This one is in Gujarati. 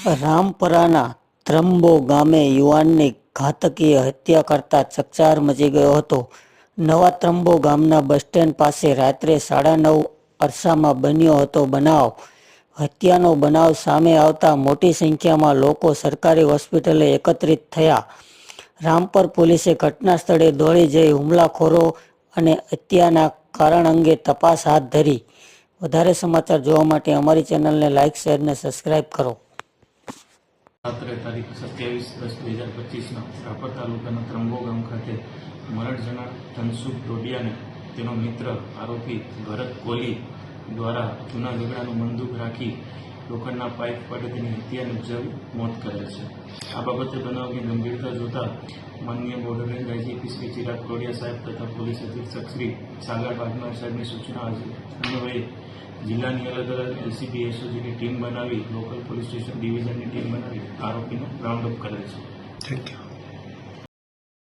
રામપરાના ત્રંબો ગામે યુવાનની ઘાતકીય હત્યા કરતા ચકચાર મચી ગયો હતો. નવા ત્રંબો ગામના બસ સ્ટેન્ડ પાસે રાત્રે 9:30 અરસામાં બન્યો હતો બનાવ. હત્યાનો બનાવ સામે આવતા મોટી સંખ્યામાં લોકો સરકારી હોસ્પિટલે એકત્રિત થયા. રામપર પોલીસે ઘટના સ્થળે દોડી જઈ હુમલાખોરો અને હત્યાના કારણ અંગે તપાસ હાથ ધરી. વધારે સમાચાર જોવા માટે અમારી ચેનલને લાઇક, શેર અને સબસ્ક્રાઇબ કરો. રાત્રે તારીખ 27/10/2025 રાપર તાલુકાના ત્રંબો ગામ ખાતે મરણ જનાર ધનસુખ ડોડિયાને તેનો મિત્ર આરોપી ભરત કોલી દ્વારા જૂના ઝઘડાનું મનદુખ રાખી લોખંડના પાઇપ વડે તેની હત્યા નિપજાવી મોત કરેલ છે. આ બાબતે બનાવની ગંભીરતા જોતા માનનીય border range IGP Shri Chirag Todiya સાહેબ તથા પોલીસ અધિક્ષક શ્રી સાગર ભાગનાર સાહેબની સૂચના અન્વયે જિલ્લાની અલગ અલગ એલસીબી એસઓજીની ટીમ બનાવી લોકલ પોલીસ સ્ટેશન ડિવિઝનની ટીમ બનાવી આરોપીને રાઉન્ડ અપ કરેલ છે. Thank you.